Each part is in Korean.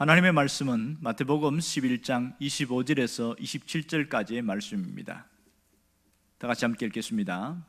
하나님의 말씀은 마태복음 11장 25절에서 27절까지의 말씀입니다. 다 같이 함께 읽겠습니다.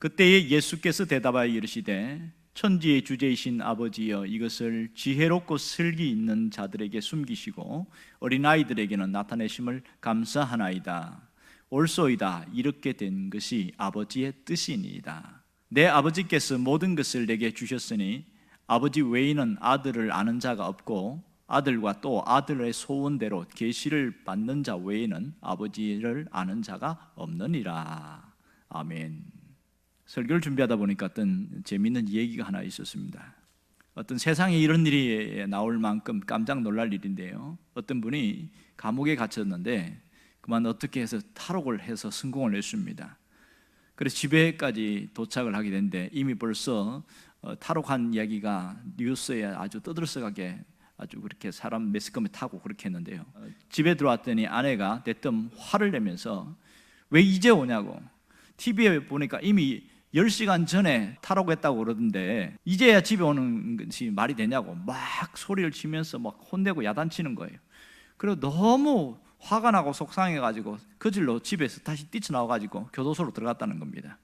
그때에 예수께서 대답하여 이르시되 천지의 주제이신 아버지여, 이것을 지혜롭고 슬기 있는 자들에게 숨기시고 어린아이들에게는 나타내심을 감사하나이다. 옳소이다. 이렇게 된 것이 아버지의 뜻이니이다. 내 아버지께서 모든 것을 내게 주셨으니 아버지 외에는 아들을 아는 자가 없고 아들과 또 아들의 소원대로 계시를 받는 자 외에는 아버지를 아는 자가 없느니라. 아멘. 설교를 준비하다 보니까 어떤 재미있는 얘기가 하나 있었습니다. 어떤 세상에 이런 일이 나올 만큼 깜짝 놀랄 일인데요, 어떤 분이 감옥에 갇혔는데 그만 어떻게 해서 탈옥을 해서 성공을 했습니다. 그래서 집에까지 도착을 하게 됐는데 이미 벌써 탈옥한 이야기가 뉴스에 아주 떠들썩하게 아주 그렇게 사람 매스컴에 타고 그렇게 했는데요, 집에 들어왔더니 아내가 대뜸 화를 내면서 왜 이제 오냐고, TV에 보니까 이미 10시간 전에 탈옥했다고 그러던데 이제야 집에 오는 것이 말이 되냐고 막 소리를 치면서 막 혼내고 야단치는 거예요. 그리고 너무 화가 나고 속상해가지고 그 질로 집에서 다시 뛰쳐나와가지고 교도소로 들어갔다는 겁니다.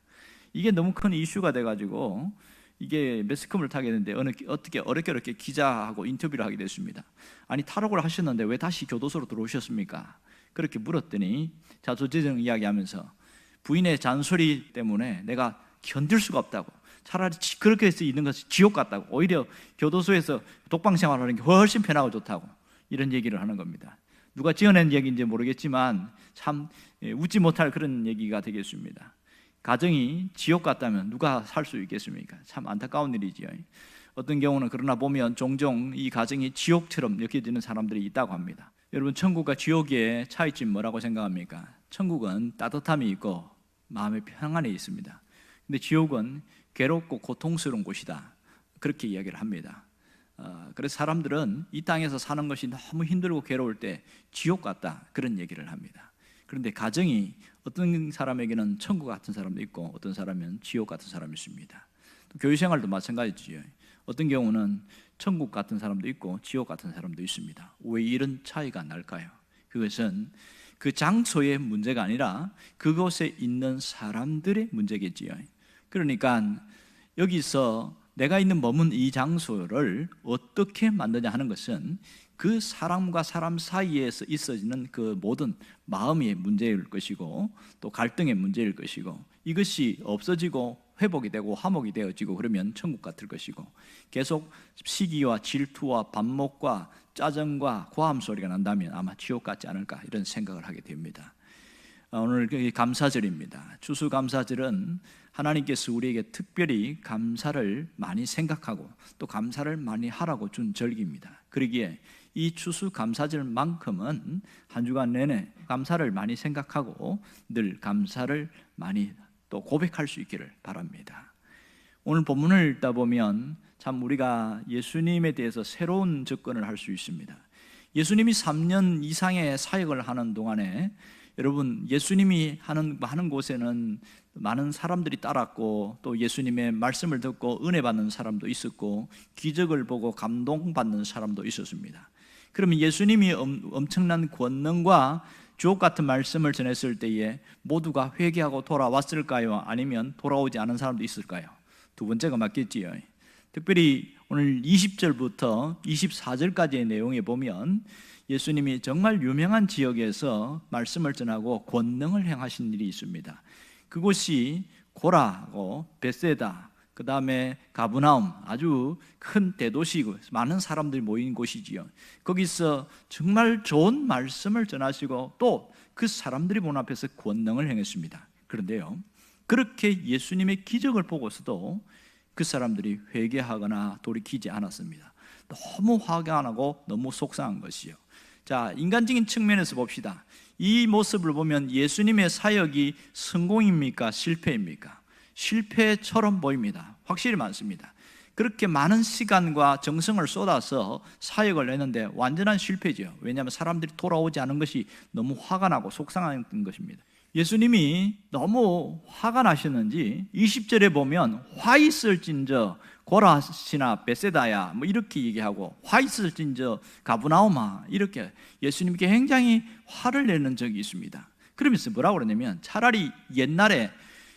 이게 너무 큰 이슈가 돼가지고 이게 매스컴을 타게 됐는데 어떻게 어렵게 기자하고 인터뷰를 하게 됐습니다. 아니, 탈옥을 하셨는데 왜 다시 교도소로 들어오셨습니까? 그렇게 물었더니 자초지종 이야기하면서 부인의 잔소리 때문에 내가 견딜 수가 없다고, 차라리 그렇게 해서 있는 것이 지옥 같다고, 오히려 교도소에서 독방 생활하는 게 훨씬 편하고 좋다고, 이런 얘기를 하는 겁니다. 누가 지어낸 얘기인지 모르겠지만 참 웃지 못할 그런 얘기가 되겠습니다. 가정이 지옥 같다면 누가 살 수 있겠습니까? 참 안타까운 일이지요. 어떤 경우는 그러나 보면 종종 이 가정이 지옥처럼 느껴지는 사람들이 있다고 합니다. 여러분, 천국과 지옥의 차이점 뭐라고 생각합니까? 천국은 따뜻함이 있고 마음의 평안이 있습니다. 근데 지옥은 괴롭고 고통스러운 곳이다, 그렇게 이야기를 합니다. 그래서 사람들은 이 땅에서 사는 것이 너무 힘들고 괴로울 때 지옥 같다, 그런 얘기를 합니다. 그런데 가정이 어떤 사람에게는 천국 같은 사람도 있고 어떤 사람은 지옥 같은 사람이 있습니다. 또 교회 생활도 마찬가지죠. 어떤 경우는 천국 같은 사람도 있고 지옥 같은 사람도 있습니다. 왜 이런 차이가 날까요? 그것은 그 장소의 문제가 아니라 그곳에 있는 사람들의 문제겠지요. 그러니까 여기서 내가 있는 머문 이 장소를 어떻게 만드냐 하는 것은 그 사람과 사람 사이에서 있어지는 그 모든 마음의 문제일 것이고 또 갈등의 문제일 것이고, 이것이 없어지고 회복이 되고 화목이 되어지고 그러면 천국 같을 것이고, 계속 시기와 질투와 반목과 짜증과 고함 소리가 난다면 아마 지옥 같지 않을까, 이런 생각을 하게 됩니다. 오늘 감사절입니다. 추수감사절은 하나님께서 우리에게 특별히 감사를 많이 생각하고 또 감사를 많이 하라고 준 절기입니다. 그러기에 이 추수감사절만큼은 한 주간 내내 감사를 많이 생각하고 늘 감사를 많이 또 고백할 수 있기를 바랍니다. 오늘 본문을 읽다 보면 참 우리가 예수님에 대해서 새로운 접근을 할 수 있습니다. 예수님이 3년 이상의 사역을 하는 동안에 여러분, 예수님이 하는 곳에는 많은 사람들이 따랐고 또 예수님의 말씀을 듣고 은혜 받는 사람도 있었고 기적을 보고 감동받는 사람도 있었습니다. 그러면 예수님이 엄청난 권능과 주옥 같은 말씀을 전했을 때에 모두가 회개하고 돌아왔을까요? 아니면 돌아오지 않은 사람도 있을까요? 두 번째가 맞겠지요. 특별히 오늘 20절부터 24절까지의 내용에 보면 예수님이 정말 유명한 지역에서 말씀을 전하고 권능을 행하신 일이 있습니다. 그곳이 고라고 벳세다, 그 다음에 가브나움, 아주 큰 대도시고 많은 사람들이 모인 곳이지요. 거기서 정말 좋은 말씀을 전하시고 또 그 사람들이 보는 앞에서 권능을 행했습니다. 그런데요, 그렇게 예수님의 기적을 보고서도 그 사람들이 회개하거나 돌이키지 않았습니다. 너무 화가 나고 너무 속상한 것이요. 자, 인간적인 측면에서 봅시다. 이 모습을 보면 예수님의 사역이 성공입니까? 실패입니까? 실패처럼 보입니다. 확실히 많습니다. 그렇게 많은 시간과 정성을 쏟아서 사역을 했는데 완전한 실패죠. 왜냐하면 사람들이 돌아오지 않은 것이 너무 화가 나고 속상한 것입니다. 예수님이 너무 화가 나셨는지 20절에 보면 화 있을진저 고라시나 베세다야 뭐 이렇게 얘기하고 화이스진저 가브나우마 이렇게 예수님께 굉장히 화를 내는 적이 있습니다. 그러면서 뭐라고 그러냐면 차라리 옛날에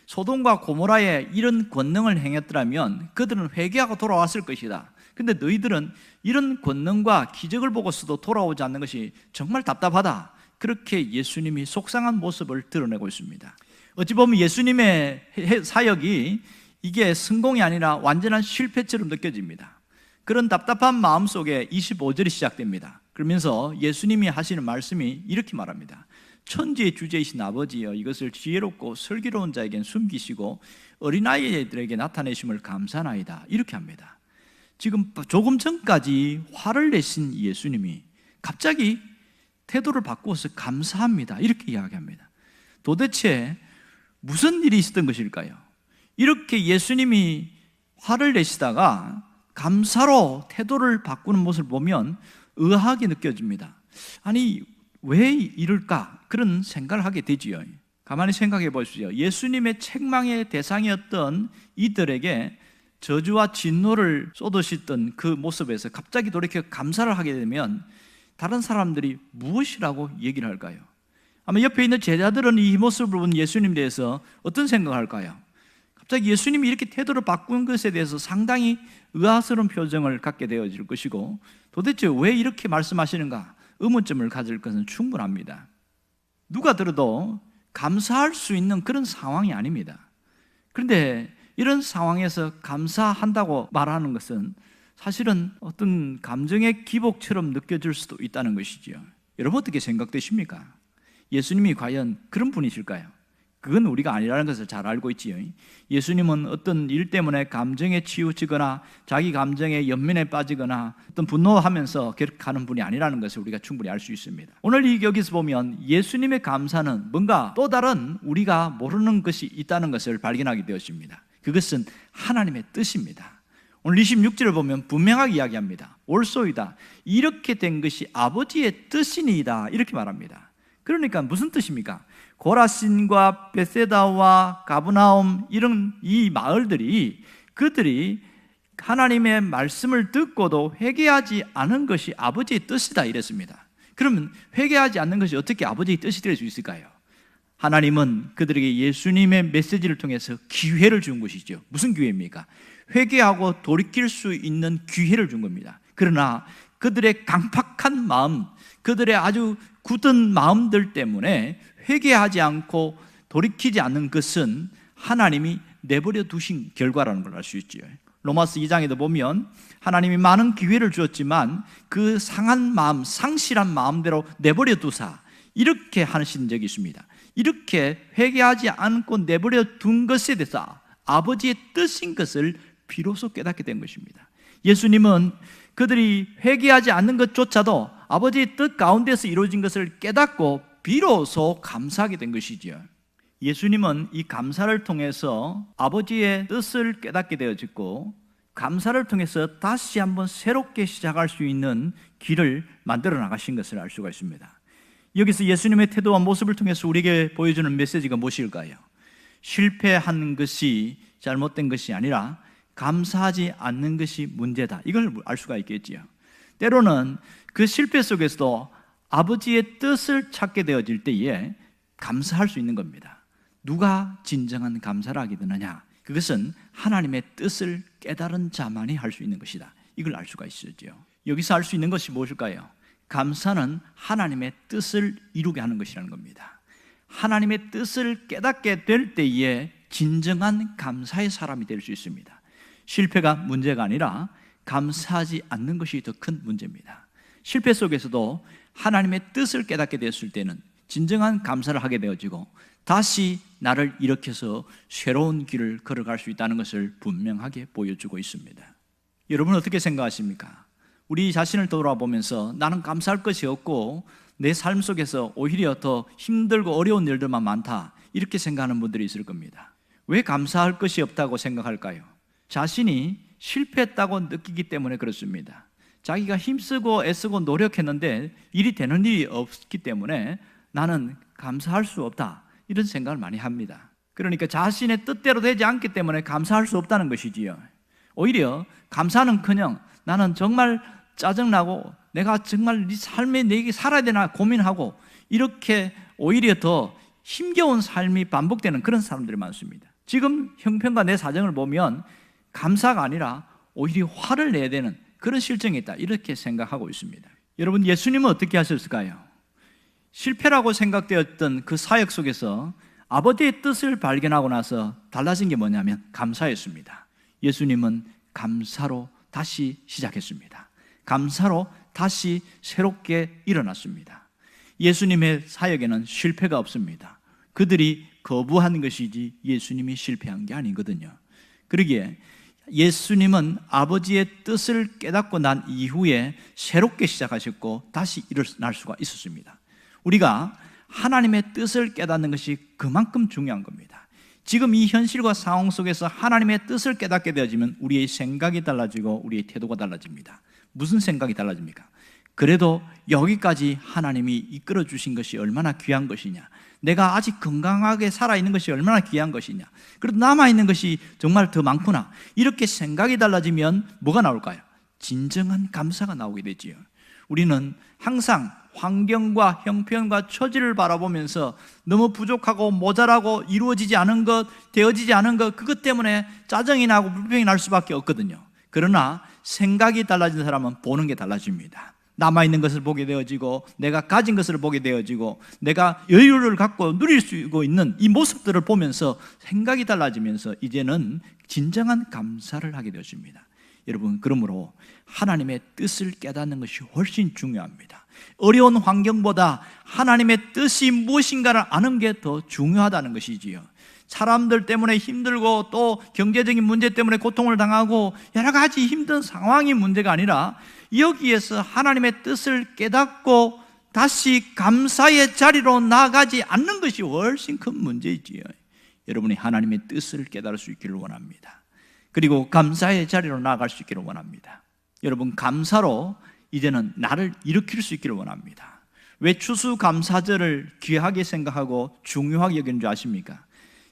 소돔과 고모라에 이런 권능을 행했더라면 그들은 회개하고 돌아왔을 것이다. 근데 너희들은 이런 권능과 기적을 보고서도 돌아오지 않는 것이 정말 답답하다. 그렇게 예수님이 속상한 모습을 드러내고 있습니다. 어찌 보면 예수님의 사역이 이게 성공이 아니라 완전한 실패처럼 느껴집니다. 그런 답답한 마음 속에 25절이 시작됩니다. 그러면서 예수님이 하시는 말씀이 이렇게 말합니다. 천지의 주제이신 아버지여, 이것을 지혜롭고 슬기로운 자에겐 숨기시고 어린아이들에게 나타내심을 감사나이다. 이렇게 합니다. 지금 조금 전까지 화를 내신 예수님이 갑자기 태도를 바꾸어서 감사합니다. 이렇게 이야기합니다. 도대체 무슨 일이 있었던 것일까요? 이렇게 예수님이 화를 내시다가 감사로 태도를 바꾸는 모습을 보면 의아하게 느껴집니다. 아니, 왜 이럴까? 그런 생각을 하게 되지요. 가만히 생각해 보십시오. 예수님의 책망의 대상이었던 이들에게 저주와 진노를 쏟으셨던 그 모습에서 갑자기 돌이켜 감사를 하게 되면 다른 사람들이 무엇이라고 얘기를 할까요? 아마 옆에 있는 제자들은 이 모습을 본 예수님에 대해서 어떤 생각을 할까요? 갑자기 예수님이 이렇게 태도를 바꾼 것에 대해서 상당히 의아스러운 표정을 갖게 되어질 것이고, 도대체 왜 이렇게 말씀하시는가 의문점을 가질 것은 충분합니다. 누가 들어도 감사할 수 있는 그런 상황이 아닙니다. 그런데 이런 상황에서 감사한다고 말하는 것은 사실은 어떤 감정의 기복처럼 느껴질 수도 있다는 것이지요. 여러분 어떻게 생각되십니까? 예수님이 과연 그런 분이실까요? 그건 우리가 아니라는 것을 잘 알고 있지요. 예수님은 어떤 일 때문에 감정에 치우치거나 자기 감정에 연민에 빠지거나 어떤 분노하면서 그렇게 하는 분이 아니라는 것을 우리가 충분히 알 수 있습니다. 오늘 여기서 보면 예수님의 감사는 뭔가 또 다른 우리가 모르는 것이 있다는 것을 발견하게 되었습니다. 그것은 하나님의 뜻입니다. 오늘 26절을 보면 분명하게 이야기합니다. 옳소이다. 이렇게 된 것이 아버지의 뜻이니이다. 이렇게 말합니다. 그러니까 무슨 뜻입니까? 고라신과 베세다와 가브나움 이런 이 마을들이 그들이 하나님의 말씀을 듣고도 회개하지 않은 것이 아버지의 뜻이다 이랬습니다. 그러면 회개하지 않는 것이 어떻게 아버지의 뜻이 될 수 있을까요? 하나님은 그들에게 예수님의 메시지를 통해서 기회를 준 것이죠. 무슨 기회입니까? 회개하고 돌이킬 수 있는 기회를 준 겁니다. 그러나 그들의 강팍한 마음, 그들의 아주 굳은 마음들 때문에 회개하지 않고 돌이키지 않는 것은 하나님이 내버려 두신 결과라는 걸 알 수 있지요. 로마서 2장에도 보면 하나님이 많은 기회를 주었지만 그 상한 마음, 상실한 마음대로 내버려 두사 이렇게 하신 적이 있습니다. 이렇게 회개하지 않고 내버려 둔 것에 대해서 아버지의 뜻인 것을 비로소 깨닫게 된 것입니다. 예수님은 그들이 회개하지 않는 것조차도 아버지의 뜻 가운데서 이루어진 것을 깨닫고 비로소 감사하게 된 것이지요. 예수님은 이 감사를 통해서 아버지의 뜻을 깨닫게 되어졌고, 감사를 통해서 다시 한번 새롭게 시작할 수 있는 길을 만들어 나가신 것을 알 수가 있습니다. 여기서 예수님의 태도와 모습을 통해서 우리에게 보여주는 메시지가 무엇일까요? 실패한 것이 잘못된 것이 아니라 감사하지 않는 것이 문제다, 이걸 알 수가 있겠지요. 때로는 그 실패 속에서도 아버지의 뜻을 찾게 되어질 때에 감사할 수 있는 겁니다. 누가 진정한 감사를 하게 되느냐? 그것은 하나님의 뜻을 깨달은 자만이 할 수 있는 것이다, 이걸 알 수가 있었죠. 여기서 알 수 있는 것이 무엇일까요? 감사는 하나님의 뜻을 이루게 하는 것이라는 겁니다. 하나님의 뜻을 깨닫게 될 때에 진정한 감사의 사람이 될 수 있습니다. 실패가 문제가 아니라 감사하지 않는 것이 더 큰 문제입니다. 실패 속에서도 하나님의 뜻을 깨닫게 되었을 때는 진정한 감사를 하게 되어지고 다시 나를 일으켜서 새로운 길을 걸어갈 수 있다는 것을 분명하게 보여주고 있습니다. 여러분 어떻게 생각하십니까? 우리 자신을 돌아보면서 나는 감사할 것이 없고 내 삶 속에서 오히려 더 힘들고 어려운 일들만 많다, 이렇게 생각하는 분들이 있을 겁니다. 왜 감사할 것이 없다고 생각할까요? 자신이 실패했다고 느끼기 때문에 그렇습니다. 자기가 힘쓰고 애쓰고 노력했는데 일이 되는 일이 없기 때문에 나는 감사할 수 없다, 이런 생각을 많이 합니다. 그러니까 자신의 뜻대로 되지 않기 때문에 감사할 수 없다는 것이지요. 오히려 감사는커녕 나는 정말 짜증나고 내가 정말 네 삶에 내게 살아야 되나 고민하고 이렇게 오히려 더 힘겨운 삶이 반복되는 그런 사람들이 많습니다. 지금 형편과 내 사정을 보면 감사가 아니라 오히려 화를 내야 되는 그런 실정이 있다, 이렇게 생각하고 있습니다. 여러분, 예수님은 어떻게 하셨을까요? 실패라고 생각되었던 그 사역 속에서 아버지의 뜻을 발견하고 나서 달라진 게 뭐냐면 감사였습니다. 예수님은 감사로 다시 시작했습니다. 감사로 다시 새롭게 일어났습니다. 예수님의 사역에는 실패가 없습니다. 그들이 거부하는 것이지 예수님이 실패한 게 아니거든요. 그러기에 예수님은 아버지의 뜻을 깨닫고 난 이후에 새롭게 시작하셨고 다시 일어날 수가 있었습니다. 우리가 하나님의 뜻을 깨닫는 것이 그만큼 중요한 겁니다. 지금 이 현실과 상황 속에서 하나님의 뜻을 깨닫게 되어지면 우리의 생각이 달라지고 우리의 태도가 달라집니다. 무슨 생각이 달라집니까? 그래도 여기까지 하나님이 이끌어 주신 것이 얼마나 귀한 것이냐, 내가 아직 건강하게 살아있는 것이 얼마나 귀한 것이냐, 그래도 남아있는 것이 정말 더 많구나, 이렇게 생각이 달라지면 뭐가 나올까요? 진정한 감사가 나오게 되지요. 우리는 항상 환경과 형편과 처지를 바라보면서 너무 부족하고 모자라고 이루어지지 않은 것, 되어지지 않은 것, 그것 때문에 짜증이 나고 불평이 날 수밖에 없거든요. 그러나 생각이 달라진 사람은 보는 게 달라집니다. 남아있는 것을 보게 되어지고 내가 가진 것을 보게 되어지고 내가 여유를 갖고 누릴 수 있는 이 모습들을 보면서 생각이 달라지면서 이제는 진정한 감사를 하게 되어집니다. 여러분, 그러므로 하나님의 뜻을 깨닫는 것이 훨씬 중요합니다. 어려운 환경보다 하나님의 뜻이 무엇인가를 아는 게 더 중요하다는 것이지요. 사람들 때문에 힘들고 또 경제적인 문제 때문에 고통을 당하고 여러 가지 힘든 상황이 문제가 아니라 여기에서 하나님의 뜻을 깨닫고 다시 감사의 자리로 나아가지 않는 것이 훨씬 큰 문제이지요. 여러분이 하나님의 뜻을 깨달을 수 있기를 원합니다. 그리고 감사의 자리로 나아갈 수 있기를 원합니다. 여러분, 감사로 이제는 나를 일으킬 수 있기를 원합니다. 왜 추수감사절을 귀하게 생각하고 중요하게 여기는 줄 아십니까?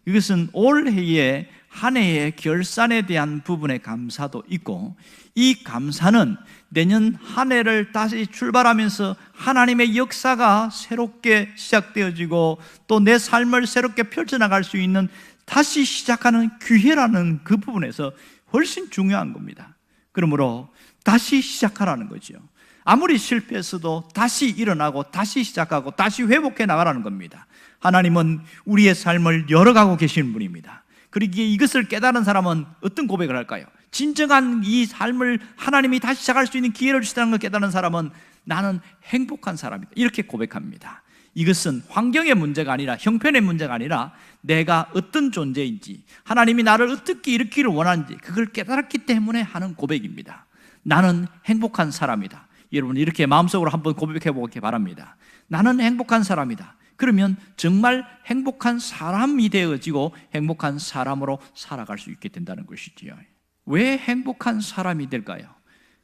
이것은 올해의 한 해의 결산에 대한 부분의 감사도 있고, 이 감사는 내년 한 해를 다시 출발하면서 하나님의 역사가 새롭게 시작되어지고 또 내 삶을 새롭게 펼쳐나갈 수 있는 다시 시작하는 기회라는 그 부분에서 훨씬 중요한 겁니다. 그러므로 다시 시작하라는 거죠. 아무리 실패했어도 다시 일어나고 다시 시작하고 다시 회복해 나가라는 겁니다. 하나님은 우리의 삶을 열어가고 계시는 분입니다. 그러기에 이것을 깨달은 사람은 어떤 고백을 할까요? 진정한 이 삶을 하나님이 다시 시작할 수 있는 기회를 주시다는 걸 깨달은 사람은 나는 행복한 사람이다, 이렇게 고백합니다. 이것은 환경의 문제가 아니라 형편의 문제가 아니라 내가 어떤 존재인지, 하나님이 나를 어떻게 일으키기를 원하는지 그걸 깨달았기 때문에 하는 고백입니다. 나는 행복한 사람이다. 여러분, 이렇게 마음속으로 한번 고백해 보기 바랍니다. 나는 행복한 사람이다. 그러면 정말 행복한 사람이 되어지고 행복한 사람으로 살아갈 수 있게 된다는 것이지요. 왜 행복한 사람이 될까요?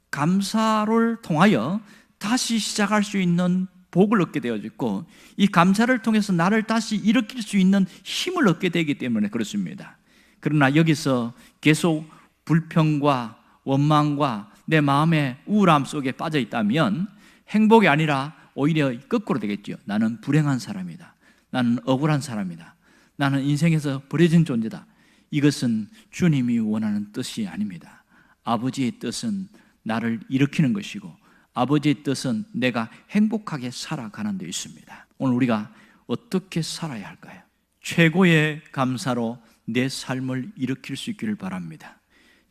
감사를 통하여 다시 시작할 수 있는 복을 얻게 되어졌고, 이 감사를 통해서 나를 다시 일으킬 수 있는 힘을 얻게 되기 때문에 그렇습니다. 그러나 여기서 계속 불평과 원망과 내 마음의 우울함 속에 빠져 있다면 행복이 아니라 오히려 거꾸로 되겠죠. 나는 불행한 사람이다. 나는 억울한 사람이다. 나는 인생에서 버려진 존재다. 이것은 주님이 원하는 뜻이 아닙니다. 아버지의 뜻은 나를 일으키는 것이고 아버지의 뜻은 내가 행복하게 살아가는 데 있습니다. 오늘 우리가 어떻게 살아야 할까요? 최고의 감사로 내 삶을 일으킬 수 있기를 바랍니다.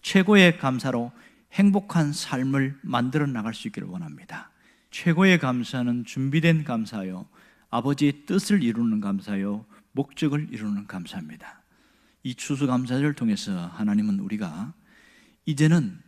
최고의 감사로 행복한 삶을 만들어 나갈 수 있기를 원합니다. 최고의 감사는 준비된 감사요, 아버지의 뜻을 이루는 감사요, 목적을 이루는 감사입니다. 이 추수감사절을 통해서 하나님은 우리가 이제는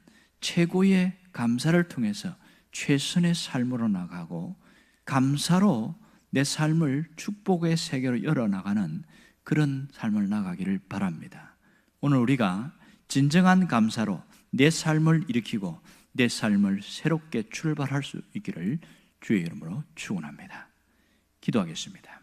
최고의 감사를 통해서 최선의 삶으로 나가고 감사로 내 삶을 축복의 세계로 열어나가는 그런 삶을 나가기를 바랍니다. 오늘 우리가 진정한 감사로 내 삶을 일으키고 내 삶을 새롭게 출발할 수 있기를 주의 이름으로 축원합니다. 기도하겠습니다.